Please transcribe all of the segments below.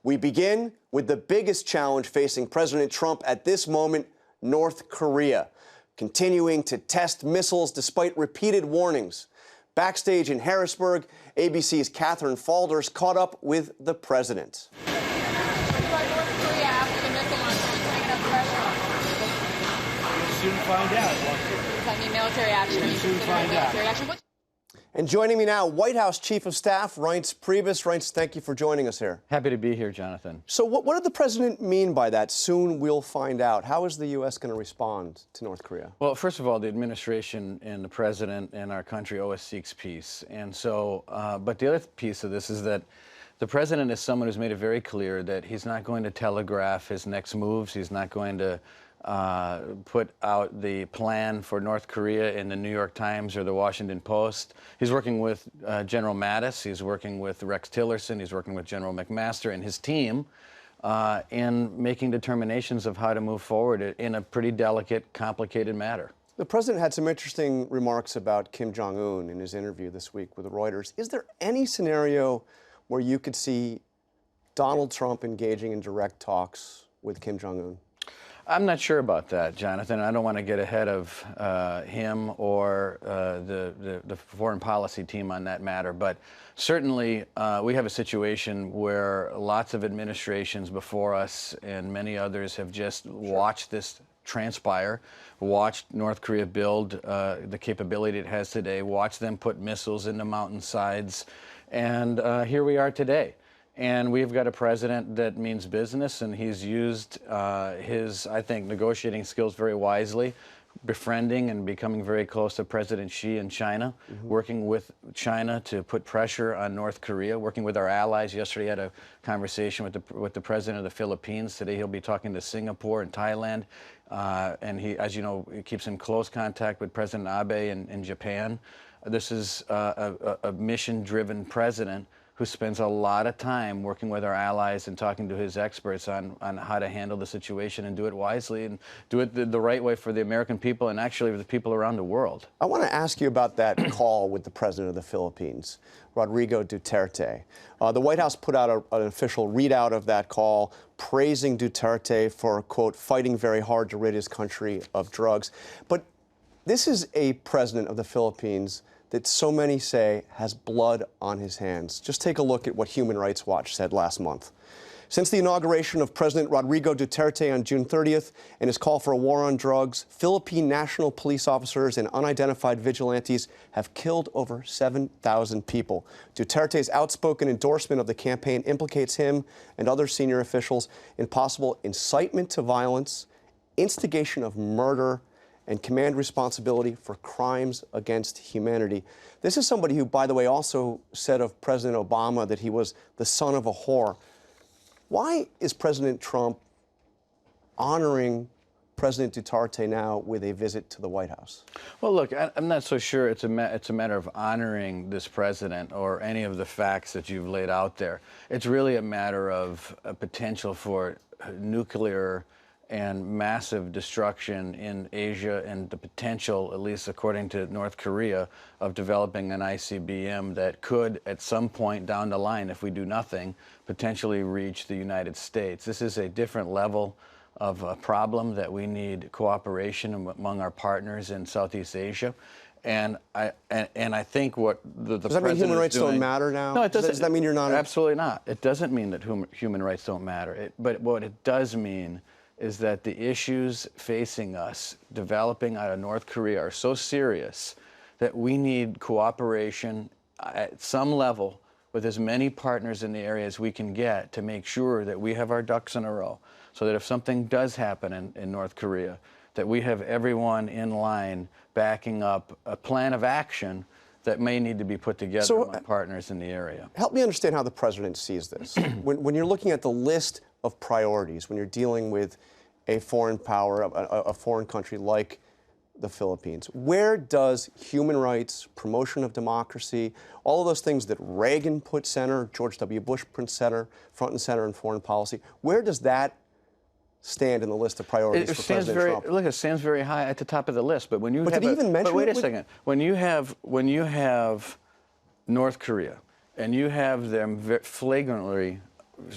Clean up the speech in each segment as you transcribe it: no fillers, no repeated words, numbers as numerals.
We begin with the biggest challenge facing President Trump at this moment, North Korea, continuing to test missiles despite repeated warnings. Backstage in Harrisburg, ABC's Catherine Falders caught up with the president. Soon find out. Military action. Soon find out. And joining me now, White House Chief of Staff Reince Priebus. Reince, thank you for joining us here. Happy to be here, Jonathan. So what did the president mean by that? Soon we'll find out. How is the U.S. going to respond to North Korea? Well, first of all, the administration and the president and our country always seeks peace. And so, but the other piece of this is that the president is someone who's made it very clear that he's not going to telegraph his next moves. He's not going to put out the plan for North Korea in the New York Times or the Washington Post. He's working with General Mattis. He's working with Rex Tillerson. He's working with General McMaster and his team in making determinations of how to move forward in a pretty delicate, complicated matter. The president had some interesting remarks about Kim Jong-un in his interview this week with Reuters. Is there any scenario where you could see Donald Trump engaging in direct talks with Kim Jong-un? I'm not sure about that, Jonathan. I don't want to get ahead of him or the foreign policy team on that matter. But certainly we have a situation where lots of administrations before us and many others have just watched this transpire, watched North Korea build the capability it has today, watched them put missiles into mountainsides, and here we are today. And we've got a president that means business, and he's used his, I think, negotiating skills very wisely, befriending and becoming very close to President Xi in China, working with China to put pressure on North Korea, working with our allies. Yesterday, I had a conversation with the president of the Philippines. Today, he'll be talking to Singapore and Thailand. And he, as you know, he keeps in close contact with President Abe in Japan. This is a mission-driven president who spends a lot of time working with our allies and talking to his experts on how to handle the situation and do it wisely and do it the right way for the American people and actually for the people around the world. I want to ask you about that call with the president of the Philippines, Rodrigo Duterte. The White House put out an official readout of that call, praising Duterte for, quote, fighting very hard to rid his country of drugs. But this is a president of the Philippines that so many say has blood on his hands. Just take a look at what Human Rights Watch said last month. Since the inauguration of President Rodrigo Duterte on June 30th and his call for a war on drugs, Philippine national police officers and unidentified vigilantes have killed over 7,000 people. Duterte's outspoken endorsement of the campaign implicates him and other senior officials in possible incitement to violence, instigation of murder, and command responsibility for crimes against humanity. This is somebody who, by the way, also said of President Obama that he was the son of a whore. Why is President Trump honoring President Duterte now with a visit to the White House? Well, look, I'm not so sure it's a matter of honoring this president or any of the facts that you've laid out there. It's really a matter of a potential for nuclear and massive destruction in Asia and the potential, at least according to North Korea, of developing an ICBM that could, at some point down the line, if we do nothing, potentially reach the United States. This is a different level of a problem that we need cooperation among our partners in Southeast Asia. And I think what the Does that mean human rights don't matter now? No, it doesn't. Does that mean you're not? Absolutely not. It doesn't mean that human rights don't matter. But what it does mean is that the issues facing us developing out of North Korea are so serious that we need cooperation at some level with as many partners in the area as we can get to make sure that we have our ducks in a row, so that if something does happen in North Korea, that we have everyone in line backing up a plan of action that may need to be put together among partners in the area. Help me understand how the president sees this. When you're looking at the list of priorities, when you're dealing with a foreign power, a foreign country like the Philippines, where does human rights, promotion of democracy, all of those things that Reagan put center, George W. Bush put center, front and center in foreign policy, where does that stand in the list of priorities for President Trump? Look, it stands very high at the top of the list. But when you did he even mention but wait it a second. When you have North Korea and you have them flagrantly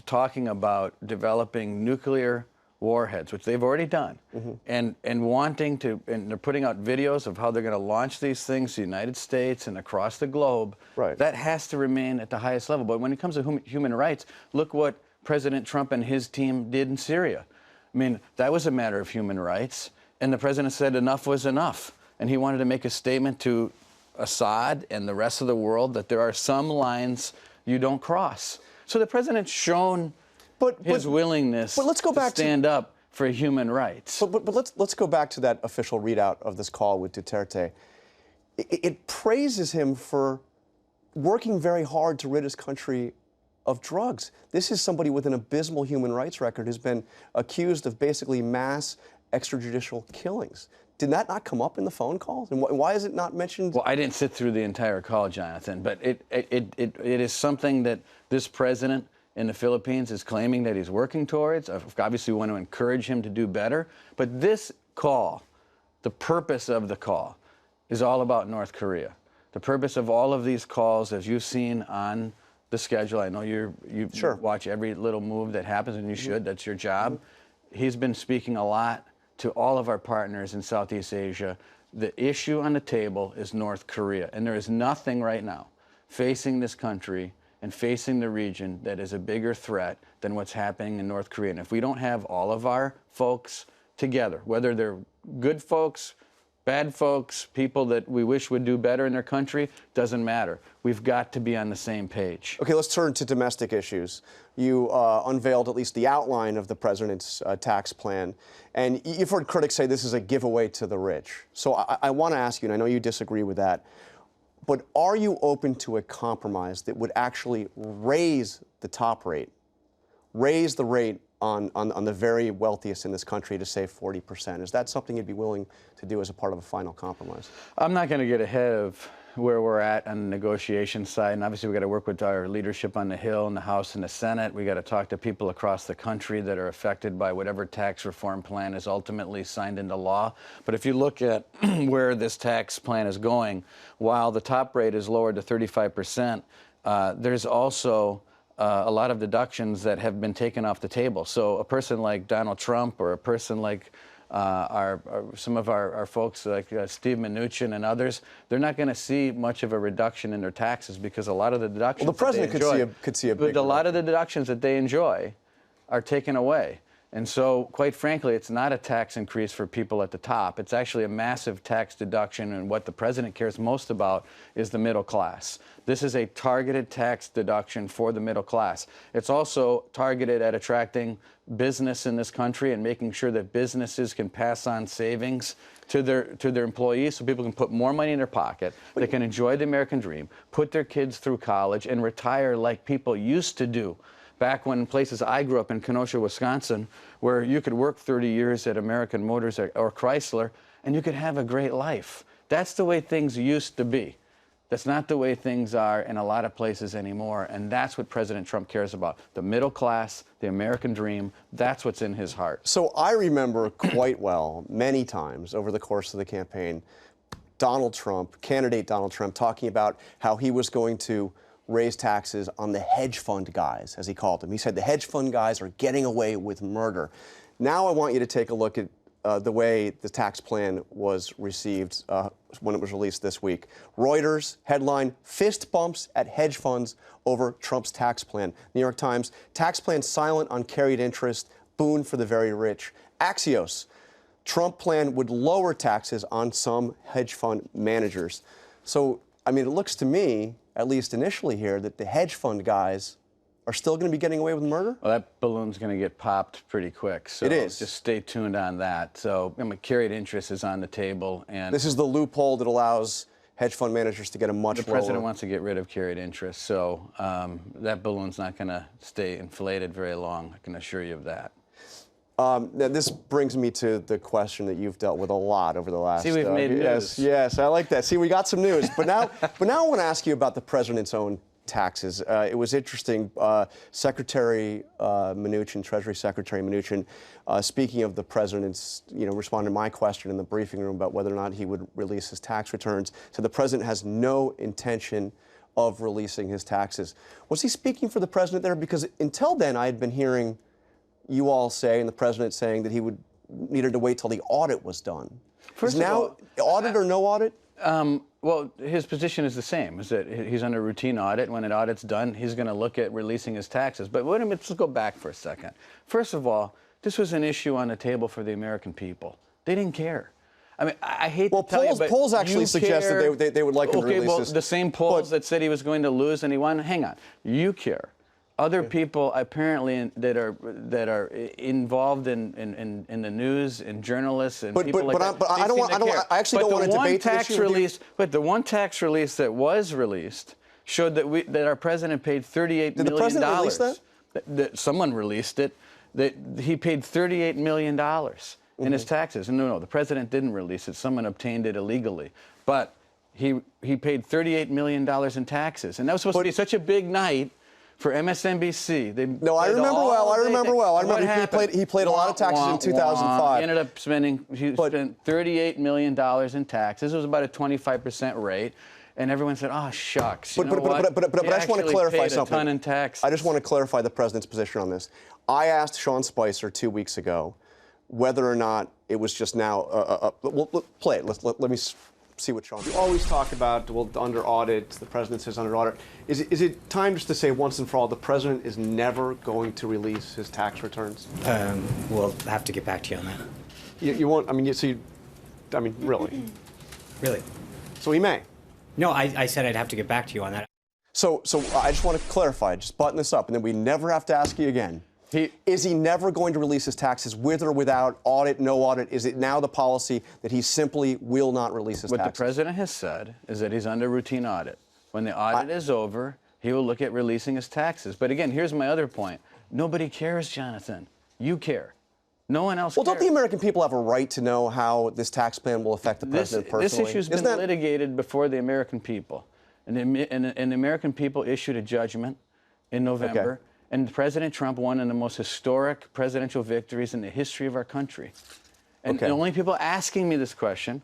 talking about developing nuclear warheads, which they've already done, and wanting to, and they're putting out videos of how they're going to launch these things to the United States and across the globe. Right. That has to remain at the highest level. But when it comes to human rights, look what President Trump and his team did in Syria. I mean, that was a matter of human rights, and the president said enough was enough, and he wanted to make a statement to Assad and the rest of the world that there are some lines you don't cross. So the president's shown his willingness to stand up for human rights. But let's go back to that official readout of this call with Duterte. It praises him for working very hard to rid his country of drugs. This is somebody with an abysmal human rights record who's been accused of basically mass extrajudicial killings. Did that not come up in the phone call? And why is it not mentioned? Well, I didn't sit through the entire call, Jonathan, but it is something that this president in the Philippines is claiming that he's working towards. Obviously, we want to encourage him to do better. But this call, the purpose of the call, is all about North Korea. The purpose of all of these calls, as you've seen on the schedule, I know you watch every little move that happens, and you should. That's your job. He's been speaking a lot to all of our partners in Southeast Asia. The issue on the table is North Korea, and there is nothing right now facing this country and facing the region that is a bigger threat than what's happening in North Korea. And if we don't have all of our folks together, whether they're good folks, bad folks, people that we wish would do better in their country, doesn't matter. We've got to be on the same page. Okay, let's turn to domestic issues. You unveiled at least the outline of the president's tax plan, and you've heard critics say this is a giveaway to the rich. So I want to ask you, and I know you disagree with that, but are you open to a compromise that would actually raise the top rate, raise the rate on the very wealthiest in this country to, say, 40%? Is that something you'd be willing to do as a part of a final compromise? I'm not going to get ahead of where we're at on the negotiation side, and obviously we've got to work with our leadership on the Hill and the House and the Senate. We've got to talk to people across the country that are affected by whatever tax reform plan is ultimately signed into law. But if you look at where this tax plan is going, while the top rate is lowered to 35%, there's also a lot of deductions that have been taken off the table. So a person like Donald Trump, or a person like some of our folks like Steve Mnuchin and others, they're not going to see much of a reduction in their taxes because a lot of the deductions the president could see a big but a lot of the deductions that they enjoy are taken away. And so, quite frankly, it's not a tax increase for people at the top. It's actually a massive tax deduction, and what the president cares most about is the middle class. This is a targeted tax deduction for the middle class. It's also targeted at attracting business in this country and making sure that businesses can pass on savings to their employees so people can put more money in their pocket, they can enjoy the American dream, put their kids through college, and retire like people used to do. Back when places I grew up in, Kenosha, Wisconsin, where you could work 30 years at American Motors or Chrysler, and you could have a great life. That's the way things used to be. That's not the way things are in a lot of places anymore, and that's what President Trump cares about. The middle class, the American dream, that's what's in his heart. So I remember quite well, many times over the course of the campaign, candidate Donald Trump, talking about how he was going to raise taxes on the hedge fund guys, as he called them. He said the hedge fund guys are getting away with murder. Now I want you to take a look at the way the tax plan was received when it was released this week. Reuters headline, fist bumps at hedge funds over Trump's tax plan. New York Times, tax plan silent on carried interest, boon for the very rich. Axios, Trump plan would lower taxes on some hedge fund managers. So, I mean, it looks to me, at least initially here, that the hedge fund guys are still going to be getting away with murder? Well, that balloon's going to get popped pretty quick. So it is. Just stay tuned on that. So, carried interest is on the table, and this is the loophole that allows hedge fund managers to get a much lower. The president wants to get rid of carried interest, so that balloon's not going to stay inflated very long. I can assure you of that. Now this brings me to the question that you've dealt with a lot over the last. See, we've made news. Yes, I like that. See, we got some news. But now I want to ask you about the president's own taxes. It was interesting. Secretary Mnuchin, Treasury Secretary Mnuchin, speaking of the president's, responding to my question in the briefing room about whether or not he would release his tax returns, said the president has no intention of releasing his taxes. Was he speaking for the president there? Because until then, I had been hearing you all say, and the president saying, that he needed to wait till the audit was done. First Is now audit or no audit? Well, his position is the same, is that he's under routine audit. When an audit's done, he's going to look at releasing his taxes. But wait a minute, let's go back for a second. First of all, this was an issue on the table for the American people. They didn't care. I mean, I hate to tell you, but polls actually suggest that they would like him to release well, this. the same polls that said he was going to lose and he won. Hang on, you care. Other people apparently that are involved in the news and journalists and people like that. But I don't want. I actually don't want to debate the issue. But the one tax release that was released showed that our president paid $38 million. Did the president release that? That someone released it. That he paid $38 million in his taxes. And no, the president didn't release it. Someone obtained it illegally. But he paid $38 million in taxes, and that was supposed to be such a big night for MSNBC. No, I remember well. I remember well. I remember he paid a lot of taxes in 2005. He ended up spent $38 million in taxes. It was about a 25% rate. And everyone said, "Oh, shucks." But I just want to clarify something. A ton in taxes. I just want to clarify the president's position on this. I asked Sean Spicer 2 weeks ago whether or not it was just now. We'll play it. Let me see what Sean. You always talk about, well, under audit. The president says under audit. Is it time just to say once and for all, the president is never going to release his tax returns? We'll have to get back to you on that. You won't. I mean, really. Really? So he may. No, I said I'd have to get back to you on that. So I just want to clarify, just button this up, and then we never have to ask you again. Is he never going to release his taxes, with or without audit, no audit? Is it now the policy that he simply will not release his taxes? What the president has said is that he's under routine audit. When the audit is over, he will look at releasing his taxes. But again, here's my other point. Nobody cares, Jonathan. You care. No one else cares. Well, don't the American people have a right to know how this tax plan will affect the president personally? This issue's been litigated before the American people. And the American people issued a judgment in November. Okay. And President Trump won one of the most historic presidential victories in the history of our country. And the only people asking me this question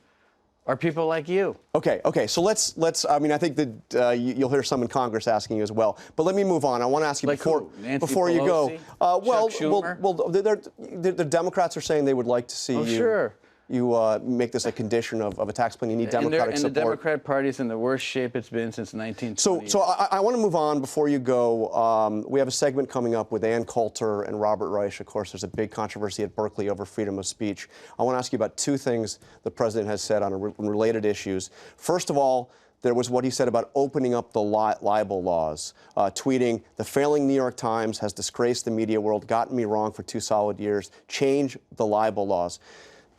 are people like you. Okay. So let's. I mean, I think that you'll hear some in Congress asking you as well. But let me move on. I want to ask you like before you go. Chuck Schumer? The Democrats are saying they would like to see you make this a condition of a tax plan. You need Democratic support. And the Democrat Party's in the worst shape it's been since 1920. So I want to move on before you go. We have a segment coming up with Ann Coulter and Robert Reich. Of course, there's a big controversy at Berkeley over freedom of speech. I want to ask you about two things the president has said on related issues. First of all, there was what he said about opening up the libel laws, tweeting, "The failing New York Times has disgraced the media world, gotten me wrong for 2 solid years. Change the libel laws."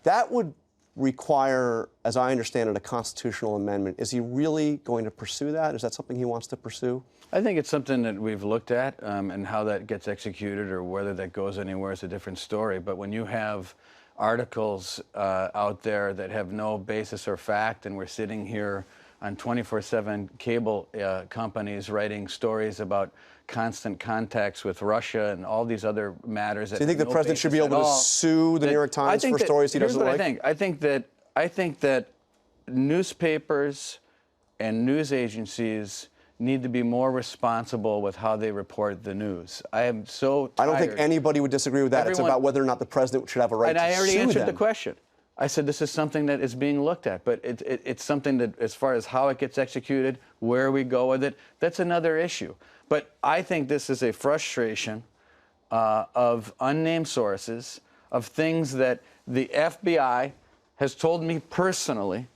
That would require, as I understand it, a constitutional amendment. Is he really going to pursue that? Is that something he wants to pursue? I think it's something that we've looked at, and how that gets executed or whether that goes anywhere is a different story. But when you have articles out there that have no basis or fact, and we're sitting here on 24/7 cable companies writing stories about constant contacts with Russia and all these other matters. So you think the president should be able to sue the New York Times for stories he doesn't like? I think that newspapers and news agencies need to be more responsible with how they report the news. I am so tired. I don't think anybody would disagree with that. It's about whether or not the president should have a right to sue them. And I already answered the question. I said this is something that is being looked at, but it's something that, as far as how it gets executed, where we go with it, that's another issue. But I think this is a frustration of unnamed sources, of things that the FBI has told me personally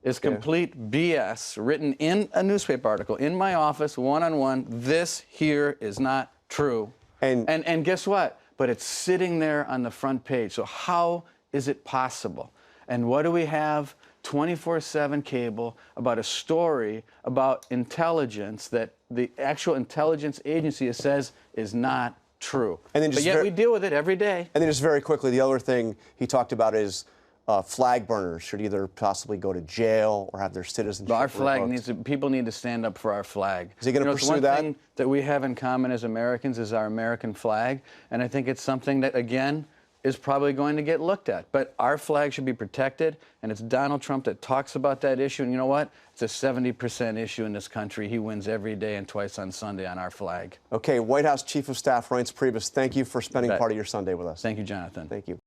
is complete BS, written in a newspaper article in my office, one-on-one. This here is not true. And guess what? But it's sitting there on the front page. So how is it possible? And what do we have? 24/7 cable about a story about intelligence that the actual intelligence agency says is not true. But yet we deal with it every day. And then just very quickly, the other thing he talked about is flag burners should either possibly go to jail or have their citizenship Our flag revoked. people need to stand up for our flag. Is he going to pursue one that? thing that we have in common as Americans is our American flag. And I think it's something that, again, is probably going to get looked at. But our flag should be protected, and it's Donald Trump that talks about that issue. And you know what? It's a 70% issue in this country. He wins every day and twice on Sunday on our flag. Okay, White House Chief of Staff Reince Priebus, thank you for spending Bet. part of your Sunday with us. Thank you, Jonathan. Thank you.